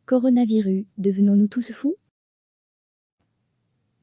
Coronavirus, devenons-nous tous fous?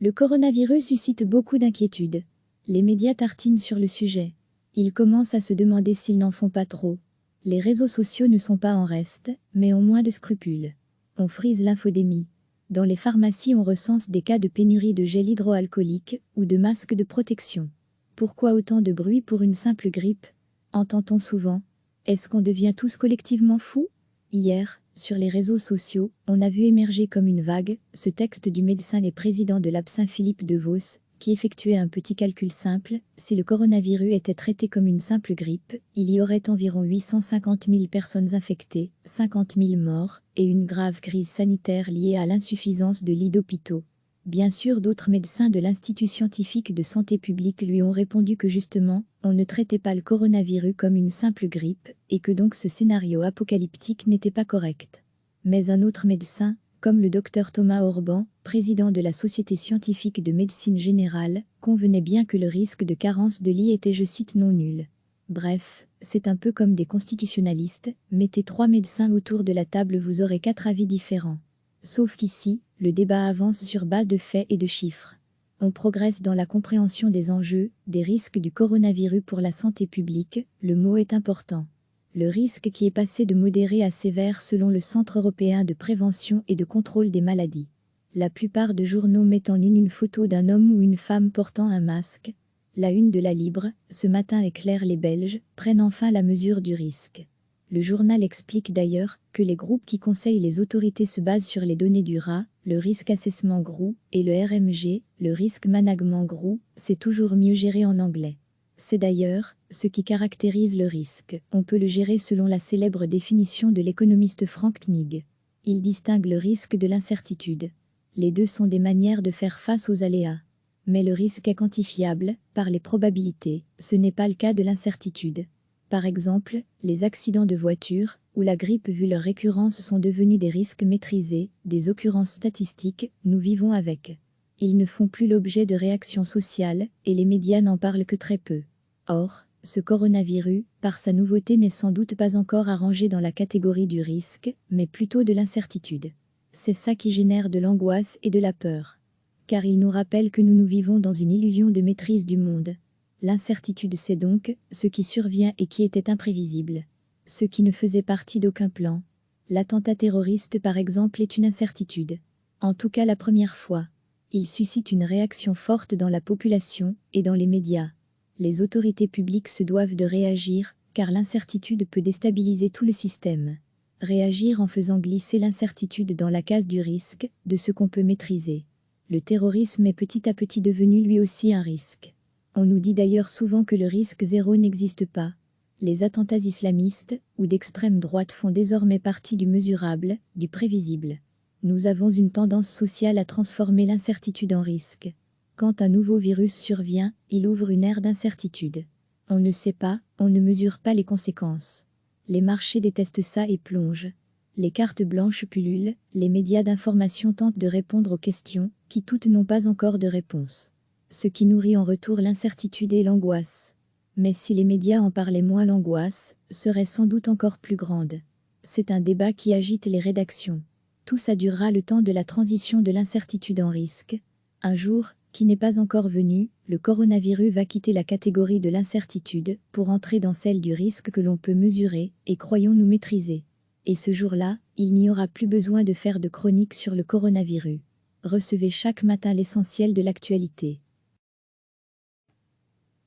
Le coronavirus suscite beaucoup d'inquiétudes. Les médias tartinent sur le sujet. Ils commencent à se demander s'ils n'en font pas trop. Les réseaux sociaux ne sont pas en reste, mais ont moins de scrupules. On frise l'infodémie. Dans les pharmacies, on recense des cas de pénurie de gel hydroalcoolique ou de masques de protection. Pourquoi autant de bruit pour une simple grippe? Entend-on souvent. Est-ce qu'on devient tous collectivement fous? Hier, sur les réseaux sociaux, on a vu émerger comme une vague ce texte du médecin et président de l'APSA Philippe de Vos, qui effectuait un petit calcul simple: si le coronavirus était traité comme une simple grippe, il y aurait environ 850 000 personnes infectées, 50 000 morts, et une grave crise sanitaire liée à l'insuffisance de lits d'hôpitaux. Bien sûr, d'autres médecins de l'Institut scientifique de santé publique lui ont répondu que justement, on ne traitait pas le coronavirus comme une simple grippe, et que donc ce scénario apocalyptique n'était pas correct. Mais un autre médecin, comme le docteur Thomas Orban, président de la Société scientifique de médecine générale, convenait bien que le risque de carence de lits était, je cite, non nul. Bref, c'est un peu comme des constitutionnalistes: mettez 3 médecins autour de la table, vous aurez 4 avis différents. Sauf qu'ici, le débat avance sur base de faits et de chiffres. On progresse dans la compréhension des enjeux, des risques du coronavirus pour la santé publique, le mot est important. Le risque qui est passé de modéré à sévère selon le Centre européen de prévention et de contrôle des maladies. La plupart des journaux mettent en ligne une photo d'un homme ou une femme portant un masque. La une de la Libre, ce matin éclaire: les Belges prennent enfin la mesure du risque. Le journal explique d'ailleurs que les groupes qui conseillent les autorités se basent sur les données du RA, le Risk Assessment Group, et le RMG, le Risk Management Group, c'est toujours mieux géré en anglais. C'est d'ailleurs ce qui caractérise le risque. On peut le gérer selon la célèbre définition de l'économiste Frank Knig. Il distingue le risque de l'incertitude. Les deux sont des manières de faire face aux aléas. Mais le risque est quantifiable par les probabilités, ce n'est pas le cas de l'incertitude. Par exemple, les accidents de voiture ou la grippe, vu leur récurrence, sont devenus des risques maîtrisés, des occurrences statistiques, nous vivons avec. Ils ne font plus l'objet de réactions sociales, et les médias n'en parlent que très peu. Or, ce coronavirus, par sa nouveauté, n'est sans doute pas encore arrangé dans la catégorie du risque, mais plutôt de l'incertitude. C'est ça qui génère de l'angoisse et de la peur. Car il nous rappelle que nous vivons dans une illusion de maîtrise du monde. L'incertitude, c'est donc ce qui survient et qui était imprévisible. Ce qui ne faisait partie d'aucun plan. L'attentat terroriste, par exemple, est une incertitude. En tout cas la première fois. Il suscite une réaction forte dans la population et dans les médias. Les autorités publiques se doivent de réagir, car l'incertitude peut déstabiliser tout le système. Réagir en faisant glisser l'incertitude dans la case du risque, de ce qu'on peut maîtriser. Le terrorisme est petit à petit devenu lui aussi un risque. On nous dit d'ailleurs souvent que le risque zéro n'existe pas. Les attentats islamistes ou d'extrême droite font désormais partie du mesurable, du prévisible. Nous avons une tendance sociale à transformer l'incertitude en risque. Quand un nouveau virus survient, il ouvre une ère d'incertitude. On ne sait pas, on ne mesure pas les conséquences. Les marchés détestent ça et plongent. Les cartes blanches pullulent, les médias d'information tentent de répondre aux questions, qui toutes n'ont pas encore de réponse. Ce qui nourrit en retour l'incertitude et l'angoisse. Mais si les médias en parlaient moins, l'angoisse serait sans doute encore plus grande. C'est un débat qui agite les rédactions. Tout ça durera le temps de la transition de l'incertitude en risque. Un jour, qui n'est pas encore venu, le coronavirus va quitter la catégorie de l'incertitude pour entrer dans celle du risque que l'on peut mesurer et croyons-nous maîtriser. Et ce jour-là, il n'y aura plus besoin de faire de chronique sur le coronavirus. Recevez chaque matin l'essentiel de l'actualité.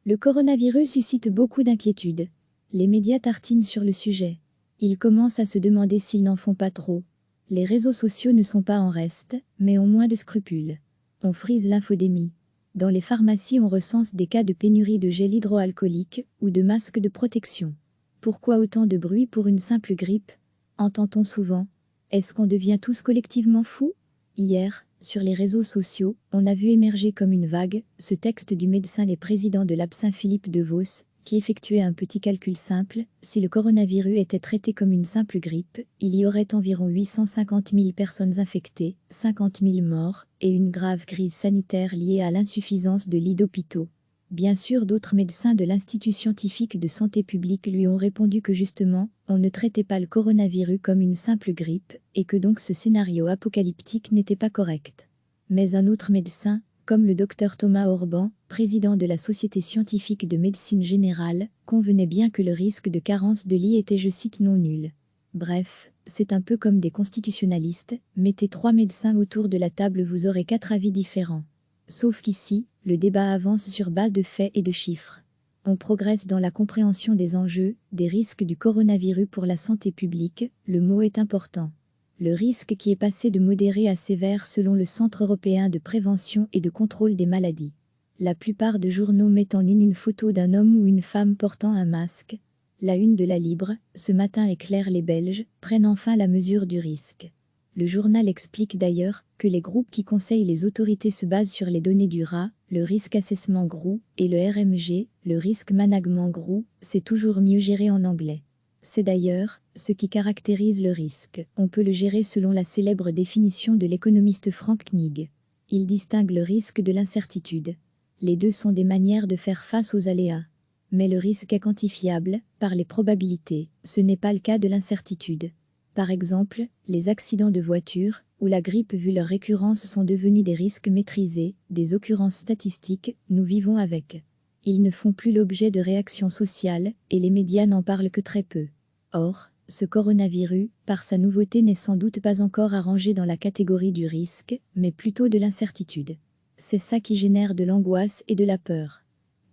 Le coronavirus suscite beaucoup d'inquiétudes. Les médias tartinent sur le sujet. Ils commencent à se demander s'ils n'en font pas trop. Les réseaux sociaux ne sont pas en reste, mais ont moins de scrupules. On frise l'infodémie. Dans les pharmacies, on recense des cas de pénurie de gel hydroalcoolique ou de masques de protection. Pourquoi autant de bruit pour une simple grippe? Entend-on souvent. Est-ce qu'on devient tous collectivement fous? Hier, sur les réseaux sociaux, on a vu émerger comme une vague ce texte du médecin et président de l'APSA Philippe de Vos, qui effectuait un petit calcul simple: si le coronavirus était traité comme une simple grippe, il y aurait environ 850 000 personnes infectées, 50 000 morts, et une grave crise sanitaire liée à l'insuffisance de lits d'hôpitaux. Bien sûr, d'autres médecins de l'Institut scientifique de santé publique lui ont répondu que justement, on ne traitait pas le coronavirus comme une simple grippe, et que donc ce scénario apocalyptique n'était pas correct. Mais un autre médecin, comme le docteur Thomas Orban, président de la Société scientifique de médecine générale, convenait bien que le risque de carence de lits était, je cite, non nul. Bref, c'est un peu comme des constitutionnalistes, mettez 3 médecins autour de la table, vous aurez 4 avis différents. Sauf qu'ici, le débat avance sur base de faits et de chiffres. On progresse dans la compréhension des enjeux, des risques du coronavirus pour la santé publique, le mot est important. Le risque qui est passé de modéré à sévère selon le Centre européen de prévention et de contrôle des maladies. La plupart des journaux mettent en une photo d'un homme ou une femme portant un masque. La une de la Libre, ce matin éclaire les Belges, prennent enfin la mesure du risque. Le journal explique d'ailleurs que les groupes qui conseillent les autorités se basent sur les données du RA, le Risk Assessment Group, et le RMG, le Risk Management Group, c'est toujours mieux géré en anglais. C'est d'ailleurs ce qui caractérise le risque. On peut le gérer selon la célèbre définition de l'économiste Frank Knig. Il distingue le risque de l'incertitude. Les deux sont des manières de faire face aux aléas. Mais le risque est quantifiable par les probabilités, ce n'est pas le cas de l'incertitude. Par exemple, les accidents de voiture ou la grippe vu leur récurrence sont devenus des risques maîtrisés, des occurrences statistiques, nous vivons avec. Ils ne font plus l'objet de réactions sociales et les médias n'en parlent que très peu. Or, ce coronavirus, par sa nouveauté, n'est sans doute pas encore à ranger dans la catégorie du risque, mais plutôt de l'incertitude. C'est ça qui génère de l'angoisse et de la peur.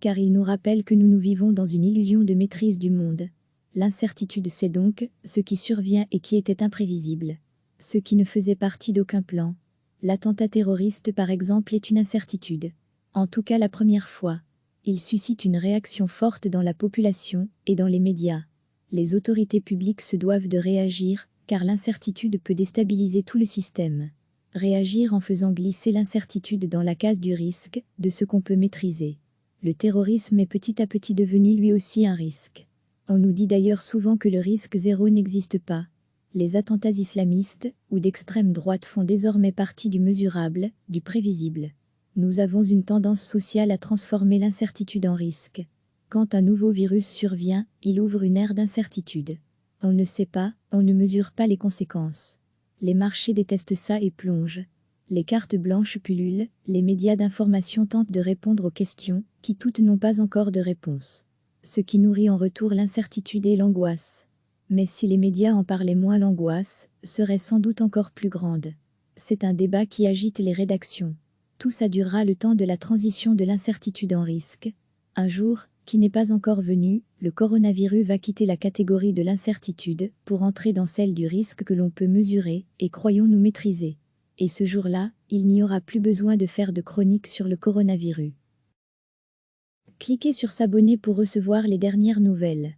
Car il nous rappelle que nous vivons dans une illusion de maîtrise du monde. L'incertitude, c'est donc ce qui survient et qui était imprévisible. Ce qui ne faisait partie d'aucun plan. L'attentat terroriste, par exemple, est une incertitude. En tout cas la première fois. Il suscite une réaction forte dans la population et dans les médias. Les autorités publiques se doivent de réagir, car l'incertitude peut déstabiliser tout le système. Réagir en faisant glisser l'incertitude dans la case du risque, de ce qu'on peut maîtriser. Le terrorisme est petit à petit devenu lui aussi un risque. On nous dit d'ailleurs souvent que le risque zéro n'existe pas. Les attentats islamistes ou d'extrême droite font désormais partie du mesurable, du prévisible. Nous avons une tendance sociale à transformer l'incertitude en risque. Quand un nouveau virus survient, il ouvre une ère d'incertitude. On ne sait pas, on ne mesure pas les conséquences. Les marchés détestent ça et plongent. Les cartes blanches pullulent, les médias d'information tentent de répondre aux questions, qui toutes n'ont pas encore de réponse. Ce qui nourrit en retour l'incertitude et l'angoisse. Mais si les médias en parlaient moins, l'angoisse serait sans doute encore plus grande. C'est un débat qui agite les rédactions. Tout ça durera le temps de la transition de l'incertitude en risque. Un jour, qui n'est pas encore venu, le coronavirus va quitter la catégorie de l'incertitude pour entrer dans celle du risque que l'on peut mesurer et croyons-nous maîtriser. Et ce jour-là, il n'y aura plus besoin de faire de chronique sur le coronavirus. Cliquez sur s'abonner pour recevoir les dernières nouvelles.